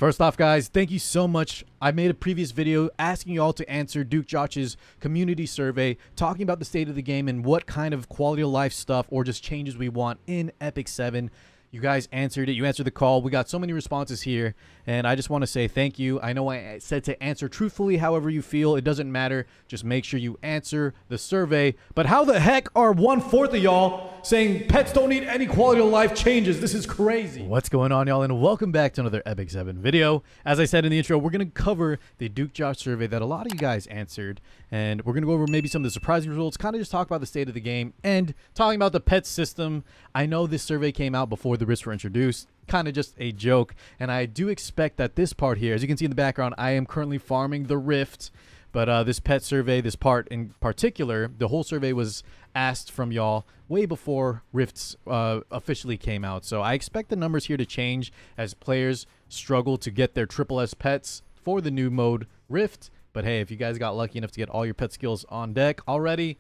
First off, guys, thank you so much. I made a previous video asking you all to answer Duke Josh's community survey, talking about the state of the game and what kind of quality of life stuff or just changes we want in Epic 7. You guys answered it. You answered the call. We got so many responses here, and I just want to say thank you. I know I said to answer truthfully however you feel. It doesn't matter. Just make sure you answer the survey. But how the heck are 1/4 of y'all saying pets don't need any quality of life changes? This is crazy. What's going on, y'all? And welcome back to another Epic 7 video. As I said in the intro, we're going to cover the Duke Josh survey that a lot of you guys answered, and we're going to go over maybe some of the surprising results, kind of just talk about the state of the game, and talking about the pet system. I know this survey came out before the risks were introduced, kind of just a joke, and I do expect that this part here, as you can see in the background, I am currently farming the Rift, but this pet survey, this part in particular, the whole survey was asked from y'all way before Rifts officially came out, so I expect the numbers here to change as players struggle to get their SSS pets for the new mode Rift. But hey, if you guys got lucky enough to get all your pet skills on deck already,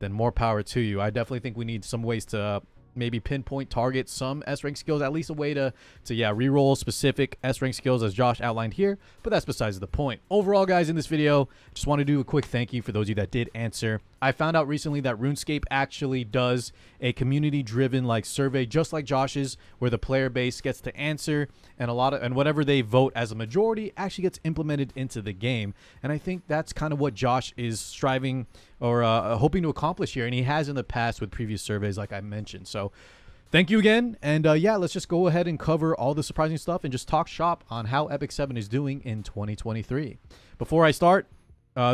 then more power to you. I definitely think we need some ways to maybe pinpoint target some S-rank skills, at least a way to reroll specific S-rank skills as Josh outlined here, but that's besides the point. Overall, guys, in this video, just want to do a quick thank you for those of you that did answer. I found out recently that RuneScape actually does a community-driven like survey just like Josh's, where the player base gets to answer, and whatever they vote as a majority actually gets implemented into the game. And I think that's kind of what Josh is striving or hoping to accomplish here, and he has in the past with previous surveys like I mentioned. So thank you again, and yeah, let's just go ahead and cover all the surprising stuff and just talk shop on how Epic 7 is doing in 2023. Before I start,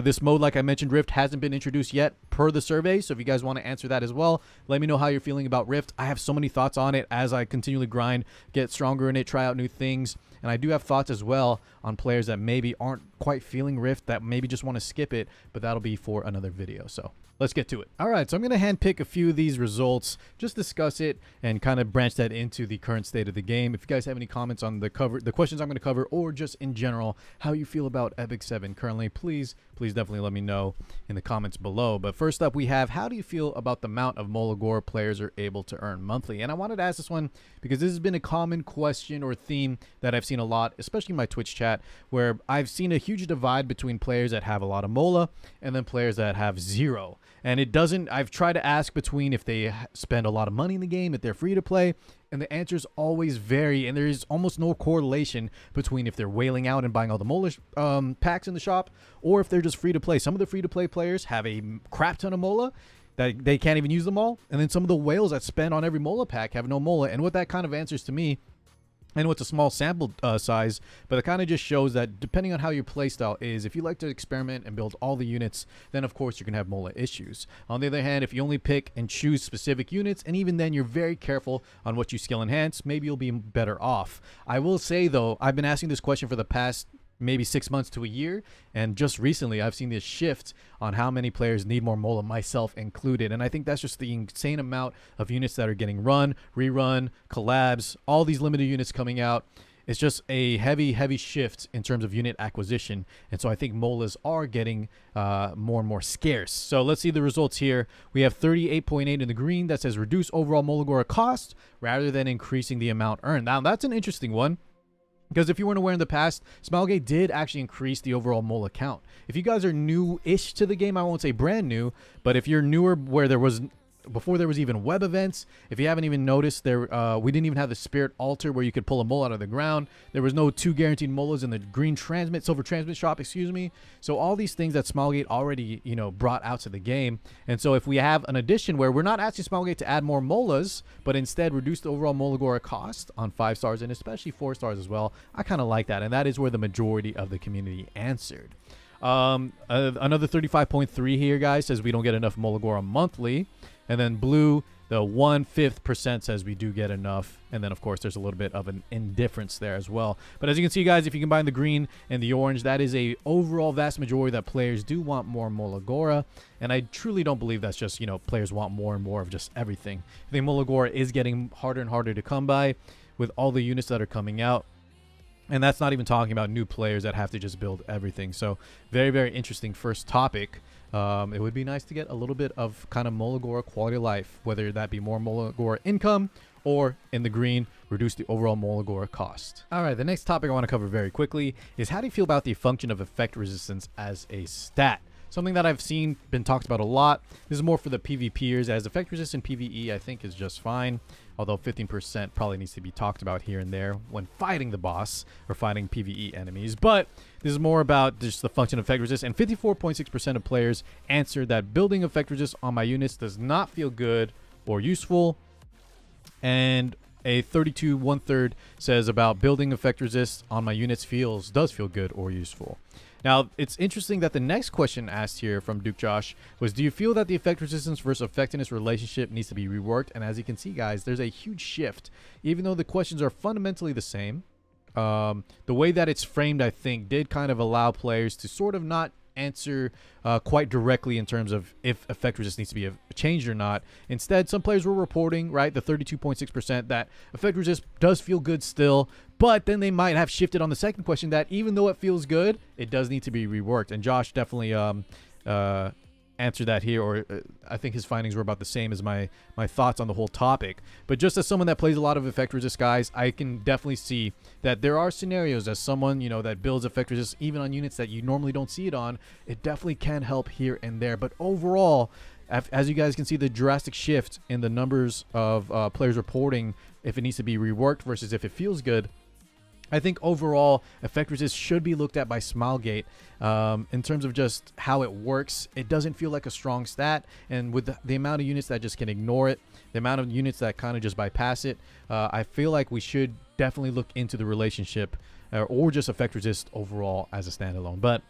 this mode, like I mentioned, Rift hasn't been introduced yet per the survey, so if you guys want to answer that as well, let me know how you're feeling about Rift. I have so many thoughts on it as I continually grind, get stronger in it, try out new things, and I do have thoughts as well on players that maybe aren't quite feeling Rift, that maybe just want to skip it, but that'll be for another video, so let's get to it. All right, so I'm going to handpick a few of these results, just discuss it, and kind of branch that into the current state of the game. If you guys have any comments on the questions I'm going to cover, or just in general, how you feel about Epic 7 currently, please definitely let me know in the comments below. But first up, we have, how do you feel about the amount of Molagora players are able to earn monthly? And I wanted to ask this one because this has been a common question or theme that I've seen a lot, especially in my Twitch chat, where I've seen a huge divide between players that have a lot of Mola and then players that have zero. And it doesn't, I've tried to ask between if they spend a lot of money in the game, if they're free to play, and the answers always vary, and there's almost no correlation between if they're wailing out and buying all the Mola packs in the shop, or if they're just free to play. Some of the free to play players have a crap ton of Mola that they can't even use them all, and then some of the whales that spend on every Mola pack have no Mola. And what that kind of answers to me, I know it's a small sample size, but it kind of just shows that depending on how your playstyle is, if you like to experiment and build all the units, then of course you're going to have Mola issues. On the other hand, if you only pick and choose specific units, and even then you're very careful on what you skill enhance, maybe you'll be better off. I will say though, I've been asking this question for the past maybe 6 months to a year, and just recently I've seen this shift on how many players need more Mola, myself included, and I think that's just the insane amount of units that are getting run, rerun, collabs, all these limited units coming out. It's just a heavy shift in terms of unit acquisition, and so I think Molas are getting more and more scarce. So let's see the results here. We have 38.8 in the green that says reduce overall Molagora cost rather than increasing the amount earned. Now that's an interesting one, because if you weren't aware in the past, SmileZza did actually increase the overall Mola count. If you guys are new-ish to the game, I won't say brand new, but if you're newer where there was, before there was even web events, if you haven't even noticed, there we didn't even have the Spirit Altar where you could pull a Mola out of the ground. There was no 2 guaranteed Molas in the green silver transmit shop, excuse me. So all these things that SmileZza already, brought out to the game. And so if we have an addition where we're not asking SmileZza to add more Molas, but instead reduce the overall Molagora cost on 5 stars and especially 4 stars as well, I kind of like that. And that is where the majority of the community answered. Another 35.3 here, guys, says we don't get enough Molagora monthly. And then blue, the 1/5% says we do get enough. And then, of course, there's a little bit of an indifference there as well. But as you can see, guys, if you combine the green and the orange, that is a overall vast majority that players do want more Molagora. And I truly don't believe that's just, players want more and more of just everything. I think Molagora is getting harder and harder to come by with all the units that are coming out. And that's not even talking about new players that have to just build everything. So very, very interesting first topic. It would be nice to get a little bit of kind of Molagora quality of life, whether that be more Molagora income or in the green, reduce the overall Molagora cost. All right, the next topic I want to cover very quickly is how do you feel about the function of effect resistance as a stat? Something that I've seen been talked about a lot. This is more for the PvPers, as effect resistant PvE I think is just fine, although 15% probably needs to be talked about here and there when fighting the boss or fighting PvE enemies. But this is more about just the function of effect resist, and 54.6% of players answered that building effect resist on my units does not feel good or useful, and a 32 1/3 says about building effect resist on my units does feel good or useful. Now, it's interesting that the next question asked here from Duke Josh was, do you feel that the effect resistance versus effectiveness relationship needs to be reworked? And as you can see, guys, there's a huge shift. Even though the questions are fundamentally the same, the way that it's framed, I think, did kind of allow players to sort of not answer quite directly in terms of if effect resist needs to be changed or not. Instead, some players were reporting, right, the 32.6%, that effect resist does feel good still, but then they might have shifted on the second question that even though it feels good, it does need to be reworked. And Josh definitely answered that here, or I think his findings were about the same as my thoughts on the whole topic. But just as someone that plays a lot of effect resist, guys, I can definitely see that there are scenarios as someone, you know, that builds effect resist even on units that you normally don't see it on. It definitely can help here and there. But overall, as you guys can see, the drastic shift in the numbers of players reporting if it needs to be reworked versus if it feels good, I think overall, effect resist should be looked at by SmileGate in terms of just how it works. It doesn't feel like a strong stat, and with the amount of units that just can ignore it, the amount of units that kind of just bypass it, I feel like we should definitely look into the relationship or just effect resist overall as a standalone. But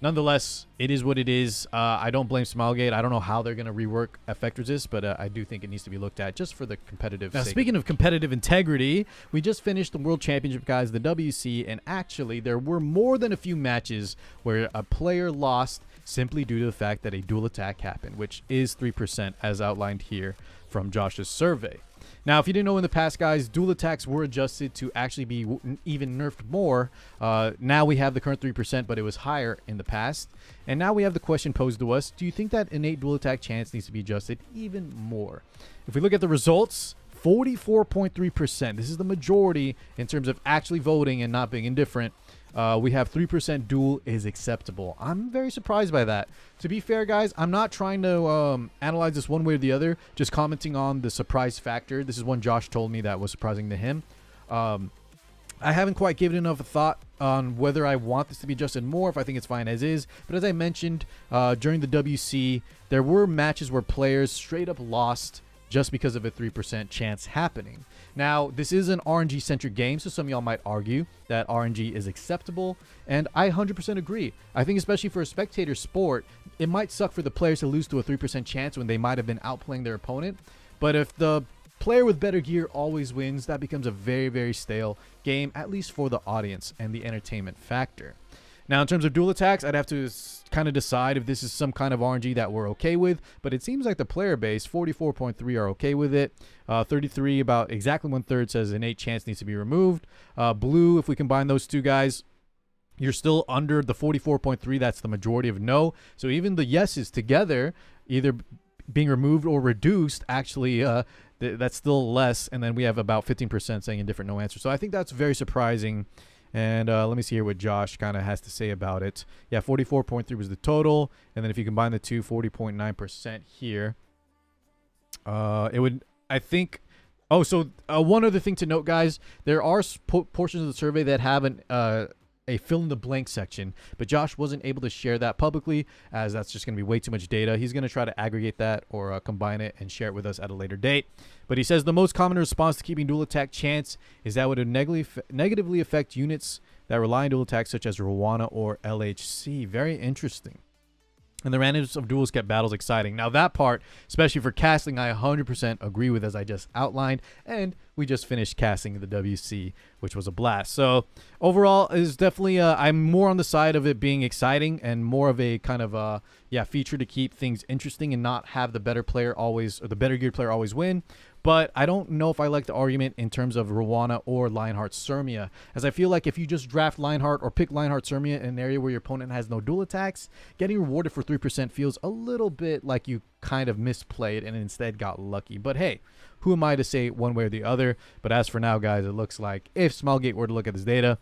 nonetheless, it is what it is. I don't blame SmileGate. I don't know how they're going to rework effect resist, but I do think it needs to be looked at just for the competitive sake. Now, speaking of competitive integrity, we just finished the World Championship, guys, the WC, and actually there were more than a few matches where a player lost simply due to the fact that a dual attack happened, which is 3% as outlined here from Josh's survey. Now, if you didn't know in the past, guys, dual attacks were adjusted to actually be even nerfed more. Now we have the current 3%, but it was higher in the past. And now we have the question posed to us, do you think that innate dual attack chance needs to be adjusted even more? If we look at the results, 44.3%. This is the majority in terms of actually voting and not being indifferent. We have 3% dual is acceptable. I'm very surprised by that. To be fair, guys, I'm not trying to analyze this one way or the other, just commenting on the surprise factor. This is one Josh told me that was surprising to him. I haven't quite given enough thought on whether I want this to be adjusted more, if I think it's fine as is. But as I mentioned during the WC, there were matches where players straight up lost just because of a 3% chance happening. Now, this is an RNG-centric game, so some of y'all might argue that RNG is acceptable, and I 100% agree. I think especially for a spectator sport, it might suck for the players to lose to a 3% chance when they might have been outplaying their opponent, but if the player with better gear always wins, that becomes a very, very stale game, at least for the audience and the entertainment factor. Now, in terms of dual attacks, I'd have to kind of decide if this is some kind of RNG that we're okay with, but it seems like the player base, 44.3 are okay with it. 33, about exactly 1/3, says innate chance needs to be removed. Blue, if we combine those two guys, you're still under the 44.3. That's the majority of no. So even the yeses together, either being removed or reduced, actually, that's still less. And then we have about 15% saying indifferent, no answer. So I think that's very surprising. And let me see here what Josh kind of has to say about it. Yeah, 44.3 was the total. And then if you combine the two, 40.9% here. It would, I think... Oh, so one other thing to note, guys. There are portions of the survey that have a fill-in-the-blank section. But Josh wasn't able to share that publicly, as that's just going to be way too much data. He's going to try to aggregate that or combine it and share it with us at a later date. But he says the most common response to keeping dual attack chance is that would negatively affect units that rely on dual attacks, such as Rwana or LHC. Very interesting. And the randomness of duels kept battles exciting. Now that part, especially for casting, I 100% agree with, as I just outlined. And we just finished casting the WC, which was a blast. So overall, is definitely I'm more on the side of it being exciting and more of a kind of feature to keep things interesting and not have the better player always, or the better geared player always win. But I don't know if I like the argument in terms of Rwana or Lionheart Senya, as I feel like if you just draft Lionheart or pick Lionheart Senya in an area where your opponent has no dual attacks, getting rewarded for 3% feels a little bit like you kind of misplayed and instead got lucky. But hey, who am I to say one way or the other? But as for now, guys, it looks like if SmileGate were to look at this data,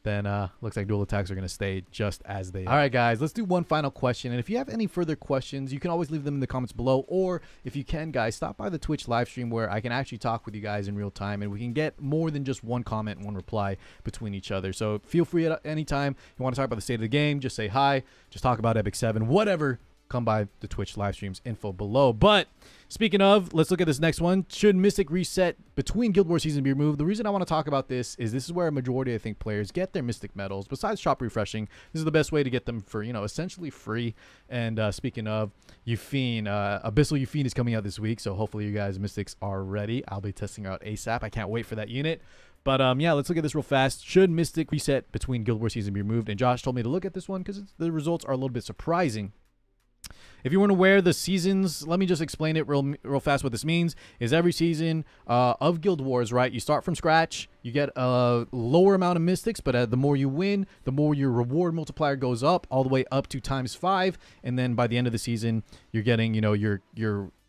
then looks like dual attacks are going to stay just as they are. All right, guys, let's do one final question. And if you have any further questions, you can always leave them in the comments below. Or if you can, guys, stop by the Twitch live stream where I can actually talk with you guys in real time. And we can get more than just one comment and one reply between each other. So feel free at any time. If you want to talk about the state of the game, just say hi. Just talk about Epic 7, whatever. Come by the Twitch live streams info below. But speaking of, let's look at this next one. Should Mystic reset between Guild Wars season be removed? The reason I want to talk about this is where a majority, I think, players get their Mystic medals. Besides shop refreshing, this is the best way to get them for, you know, essentially free. And speaking of, Yufine, Abyssal Yufine is coming out this week, so hopefully you guys Mystics are ready. I'll be testing out ASAP. I can't wait for that unit. But yeah, let's look at this real fast. Should Mystic reset between Guild Wars season be removed? And Josh told me to look at this one because the results are a little bit surprising. If you weren't aware, the seasons, let me just explain it real fast. What this means is every season of Guild Wars, right, you start from scratch, you get a lower amount of mystics, but the more you win, the more your reward multiplier goes up, all the way up to ×5, and then by the end of the season, you're getting, you know, your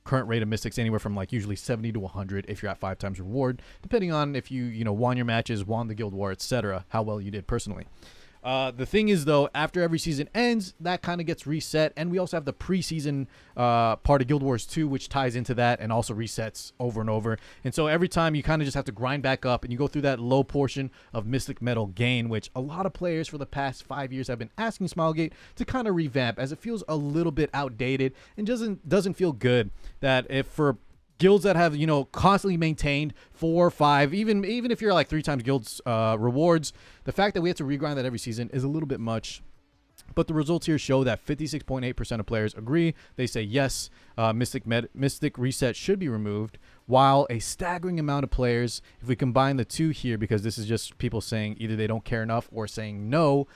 current rate of mystics anywhere from like usually 70 to 100 if you're at 5 times reward, depending on if you know, won your matches, won the Guild War, etc., how well you did personally. The thing is, though, after every season ends, that kind of gets reset. And we also have the preseason part of Guild Wars 2, which ties into that and also resets over and over. And so every time you kind of just have to grind back up and you go through that low portion of Mystic Medal gain, which a lot of players for the past 5 years have been asking SmileGate to kind of revamp, as it feels a little bit outdated and doesn't feel good. That if for guilds that have, you know, constantly maintained 4 or 5, even if you're like 3 times guilds rewards, the fact that we have to regrind that every season is a little bit much. But the results here show that 56.8% of players agree. They say yes, Mystic reset should be removed, while a staggering amount of players, if we combine the two here, because this is just people saying either they don't care enough or saying no,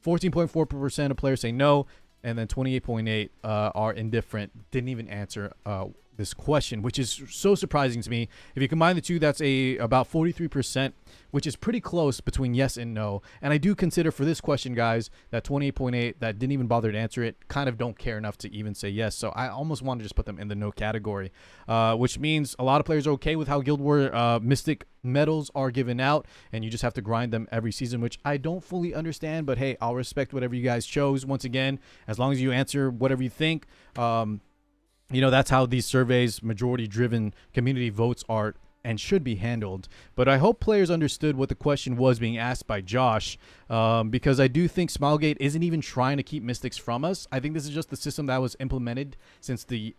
14.4% of players say no, and then 28.8 are indifferent, didn't even answer this question, which is so surprising to me. If you combine the two, that's about 43%, which is pretty close between yes and no. And I do consider for this question, guys, that 28.8 that didn't even bother to answer it kind of don't care enough to even say yes. So I almost want to just put them in the no category, which means a lot of players are okay with how Guild War Mystic medals are given out, and you just have to grind them every season, which I don't fully understand. But hey, I'll respect whatever you guys chose. Once again, as long as you answer whatever you think. You know, that's how these surveys, majority-driven community votes are and should be handled. But I hope players understood what the question was being asked by Josh, because I do think SmileGate isn't even trying to keep Mystics from us. I think this is just the system that was implemented since the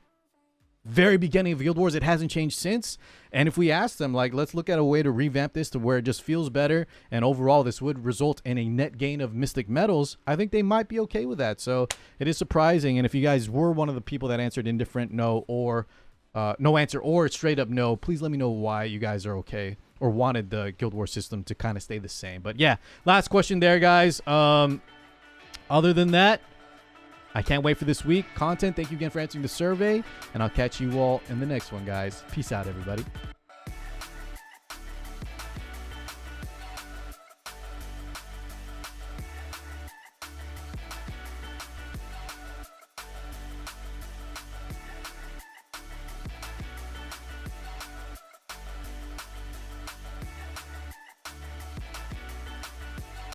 very beginning of Guild Wars. It hasn't changed since. And if we ask them, like, let's look at a way to revamp this to where it just feels better and overall this would result in a net gain of Mystic medals, I think they might be okay with that. So it is surprising. And if you guys were one of the people that answered indifferent, no, or no answer, or straight up no, please let me know why you guys are okay or wanted the Guild Wars system to kind of stay the same. But yeah, last question there, guys. Other than that, I can't wait for this week content. Thank you again for answering the survey, and I'll catch you all in the next one, guys. Peace out, everybody.